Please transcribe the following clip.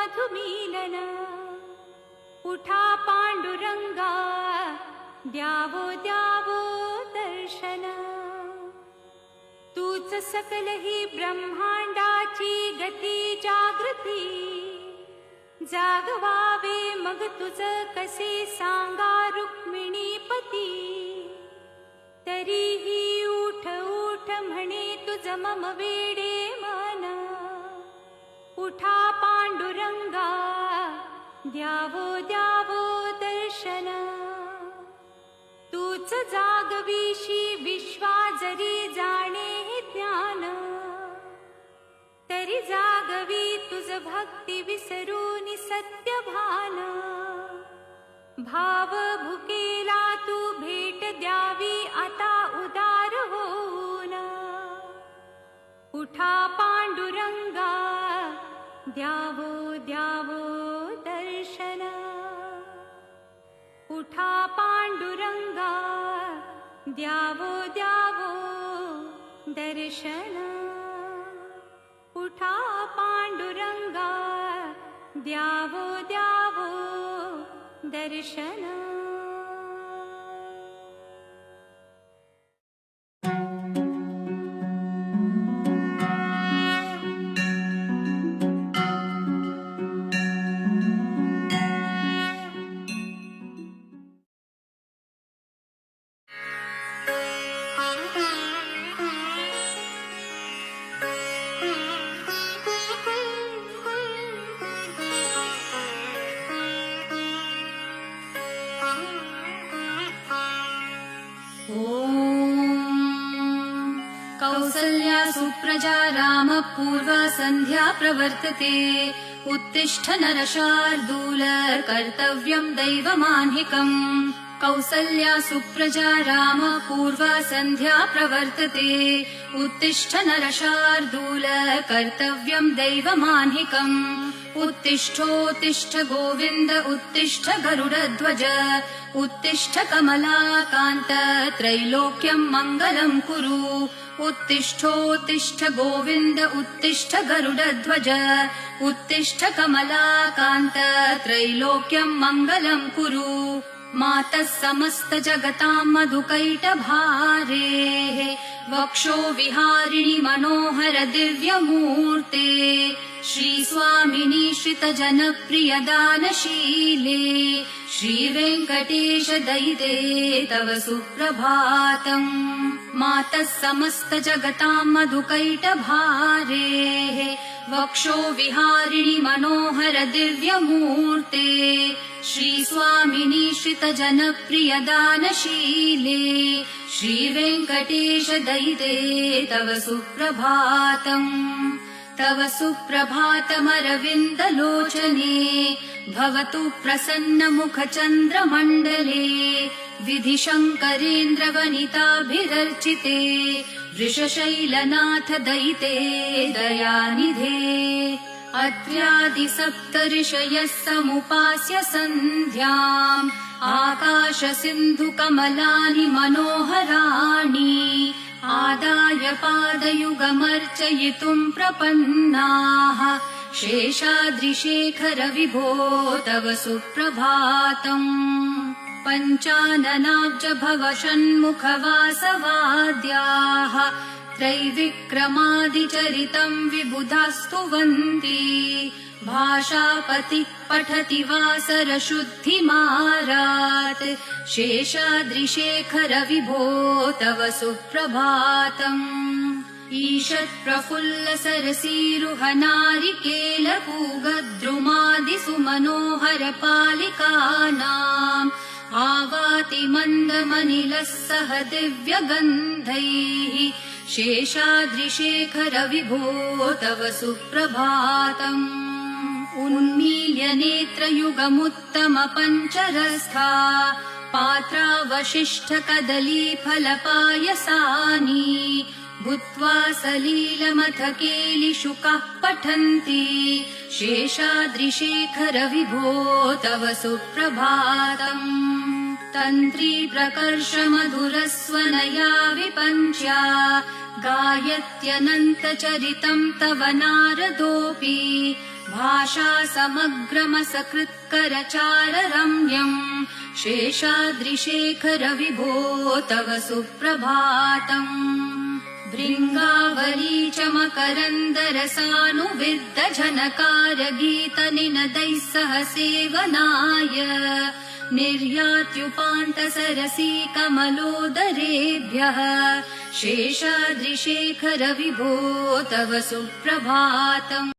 साधुमीलन उठा पांडुरंगा द्यावो द्यावो दर्शन तूच सकल ही ब्रह्मांडाची गती जागृती जागवावे मग तुझ कसे सांगा रुक्मिणीपती तरीही उठ उठ म्हणे तुझ मम वेडे मन उठा पांडुरंगा द्यावो द्यावो दर्शन तूच जागविशी विश्वा जरी जाणे ज्ञान तरी जागवी तुझ भक्ती विसरून सत्य भान भाव भुकेला तू भेट द्यावी आता उदार होऊन उठा पांडुरंगा द्यावो द्यावो दर्शन उठा पांडुरंगा द्यावो द्यावो दर्शन उठा पांडुरंगा द्यावो द्यावो दर्शन कौसल्या सुप्रजा राम पूर्वा संध्या प्रवर्तते उत्तिष्ठ नरशार्दूल कर्तव्यं दैवमान्हिकम् कौसल्या सुप्रजा राम पूर्वा संध्या प्रवर्तते उत्तिष्ठ नरशार्दूल कर्तव्यं दैवमान्हिकम् उत्तिष्ठोत्तिष्ठ गोविन्द उत्तिष्ठ गरुडध्वज उत्तिष्ठ कमलाकान्त त्रैलोक्यं मङ्गलं कुरु उत्तिष्ठोत्तिष्ठ गोविन्द उत्तिष्ठ गरुडध्वज उत्तिष्ठ कमलाकान्त त्रैलोक्यं मङ्गलं कुरु मातः समस्त जगतां मधुकैटभारेः वक्षो विहारिणि मनोहर दिव्यमूर्ते श्रीस्वामिनि श्रितजनप्रिय दानशीले श्रीवेङ्कटेश दयिते तव सुप्रभातम् मातः समस्त जगतां मधुकैटभारेः वक्षो विहारिणि मनोहर दिव्यमूर्ते श्रीस्वामिनि श्रितजनप्रिय दानशीले श्रीवेङ्कटेश दयिते तव सुप्रभातम् तव सुप्रभातमरविन्दलोचने भवतु प्रसन्नमुखचन्द्रमण्डले विधिशङ्करेन्द्रवनिताभिरर्चिते वृषशैलनाथ दयिते दयानिधे अत्र्यादिसप्तऋषयः समुपास्य सन्ध्याम् आकाशसिन्धुकमलानि मनोहराणि आदाय पादयुगमर्चयितुम् प्रपन्नाः शेषाद्रिशेखर विभो तव सुप्रभातम् पञ्चाननाब्ज भव षण्मुखवासवाद्याः त्रैविक्रमादिचरितम् विबुधास्तुवन्ति भाषापतिः पठति वासरशुद्धिमारात् शेषाद्रिशेखर विभो तव सुप्रभातम् ईषत्प्रफुल्लसरसीरुहनारिकेलपूगद्रुमादिसुमनोहर पालिकानाम् आवाति मन्दमनिलः सह दिव्यगन्धैः शेषाद्रिशेखर विभो तव सुप्रभातम् उन्मील्य नेत्रयुगमुत्तम पञ्चरस्था पात्रावशिष्ठ कदलीफलपायसानि भूत्वा सलीलमथ केलिशुकाः पठन्ति शेषाद्रिशेखर विभो तव सुप्रभातम् तन्त्री प्रकर्ष मधुरस्वनया विपञ्च्या गायत्यनन्तचरितम् तव नारदोऽपि भाषा समग्रमसकृत्करचाररम्यम् शेषाद्रिशेखर विभो तव सुप्रभातम् भृङ्गावली च मकरन्दरसानुविद्ध झनकार गीतनिनदैः सह सेवनाय निर्यात्युपान्तसरसी कमलोदरेभ्यः शेषाद्रिशेखर विभो तव सुप्रभातम्।